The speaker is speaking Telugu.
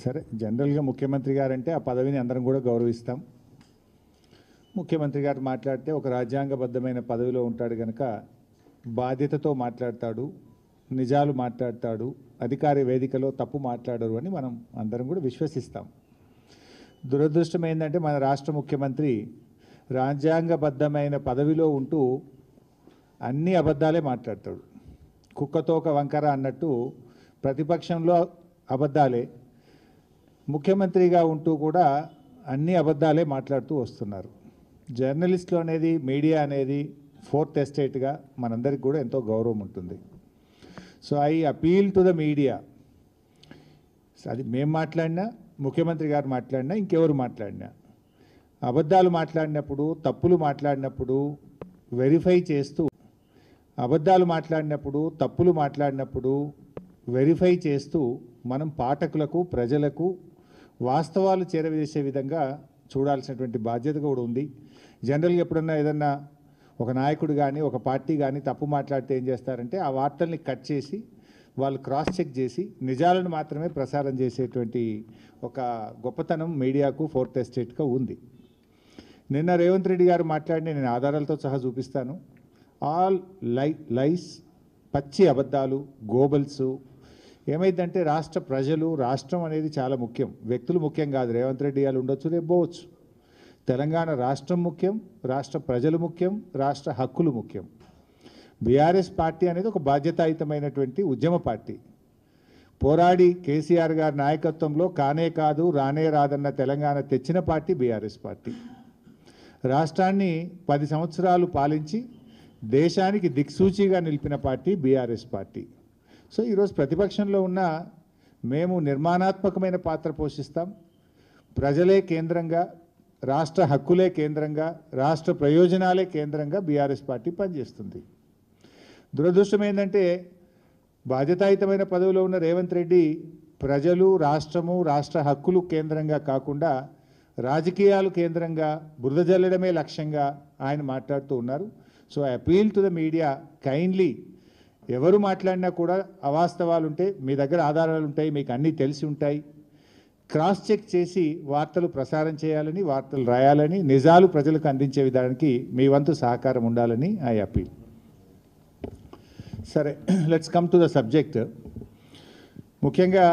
సరే, జనరల్గా ముఖ్యమంత్రి గారు అంటే ఆ పదవిని అందరం కూడా గౌరవిస్తాం. ముఖ్యమంత్రి గారు మాట్లాడితే ఒక రాజ్యాంగబద్ధమైన పదవిలో ఉంటాడు కనుక బాధ్యతతో మాట్లాడతాడు, నిజాలు మాట్లాడతాడు, అధికార వేదికలో తప్పు మాట్లాడరు అని మనం అందరం కూడా విశ్వసిస్తాం. దురదృష్టం ఏంటంటే మన రాష్ట్ర ముఖ్యమంత్రి రాజ్యాంగబద్ధమైన పదవిలో ఉంటూ అన్ని అబద్ధాలే మాట్లాడతాడు. కుక్కతోక వంకర అన్నట్టు ప్రతిపక్షంలో అబద్ధాలే, ముఖ్యమంత్రిగా ఉంటూ కూడా అన్ని అబద్ధాలే మాట్లాడుతూ వస్తున్నారు. జర్నలిస్టులు అనేది, మీడియా అనేది ఫోర్త్ ఎస్టేట్గా మనందరికి కూడా ఎంతో గౌరవం ఉంటుంది. So I appeal to the media. అది మేము మాట్లాడినా, ముఖ్యమంత్రి గారు మాట్లాడినా, ఇంకెవరు మాట్లాడినా, అబద్ధాలు మాట్లాడినప్పుడు, తప్పులు మాట్లాడినప్పుడు వెరిఫై చేస్తూ, అబద్ధాలు మాట్లాడినప్పుడు, తప్పులు మాట్లాడినప్పుడు వెరిఫై చేస్తూ మనం పాఠకులకు, ప్రజలకు వాస్తవాలు చేరవేసే విధంగా చూడాల్సినటువంటి బాధ్యత కూడా ఉంది. జనరల్గా ఎప్పుడన్నా ఏదన్నా ఒక నాయకుడు కానీ, ఒక పార్టీ కానీ తప్పు మాట్లాడితే ఏం చేస్తారంటే ఆ వార్తల్ని కట్ చేసి వాళ్ళు క్రాస్ చెక్ చేసి నిజాలను మాత్రమే ప్రసారం చేసేటువంటి ఒక గొప్పతనం మీడియాకు, ఫోర్త్ ఎస్టేట్గా ఉంది. నిన్న రేవంత్ రెడ్డి గారు మాట్లాడిన, నేను ఆధారాలతో సహా చూపిస్తాను, ఆల్ లైస్, పచ్చి అబద్ధాలు, గోబల్సు. ఏమైందంటే రాష్ట్ర ప్రజలు, రాష్ట్రం అనేది చాలా ముఖ్యం, వ్యక్తులు ముఖ్యం కాదు. రేవంత్ రెడ్డి గారు ఉండొచ్చు, రేపు పోవచ్చు. తెలంగాణ రాష్ట్రం ముఖ్యం, రాష్ట్ర ప్రజలు ముఖ్యం, రాష్ట్ర హక్కులు ముఖ్యం. బీఆర్ఎస్ పార్టీ అనేది ఒక బాధ్యతాయుతమైనటువంటి ఉద్యమ పార్టీ. పోరాడి కేసీఆర్ గారి నాయకత్వంలో కానే కాదు, రానే రాదన్న తెలంగాణ తెచ్చిన పార్టీ బీఆర్ఎస్ పార్టీ. రాష్ట్రాన్ని 10 సంవత్సరాలు పాలించి దేశానికి దిక్సూచిగా నిలిపిన పార్టీ బీఆర్ఎస్ పార్టీ. సో ఈరోజు ప్రతిపక్షంలో ఉన్న మేము నిర్మాణాత్మకమైన పాత్ర పోషిస్తాం. ప్రజలే కేంద్రంగా, రాష్ట్ర హక్కులే కేంద్రంగా, రాష్ట్ర ప్రయోజనాలే కేంద్రంగా బీఆర్ఎస్ పార్టీ పనిచేస్తుంది. దురదృష్టం ఏంటంటే బాధ్యతాయుతమైన పదవిలో ఉన్న రేవంత్ రెడ్డి ప్రజలు, రాష్ట్రము, రాష్ట్ర హక్కులు కేంద్రంగా కాకుండా రాజకీయాలు కేంద్రంగా, బురద జల్లడమే లక్ష్యంగా ఆయన మాట్లాడుతూ ఉన్నారు. So I appeal to the media, kindly ఎవరు మాట్లాడినా కూడా అవాస్తవాలు ఉంటే మీ దగ్గర ఆధారాలు ఉంటాయి, మీకు అన్నీ తెలిసి ఉంటాయి, క్రాస్ చెక్ చేసి వార్తలు ప్రసారం చేయాలని, వార్తలు రాయాలని, నిజాలు ప్రజలకు అందించే విధానానికి మీ వంతు సహకారం ఉండాలని ఐ అపీల్. సరే, let's come to the subject. ముఖ్యంగా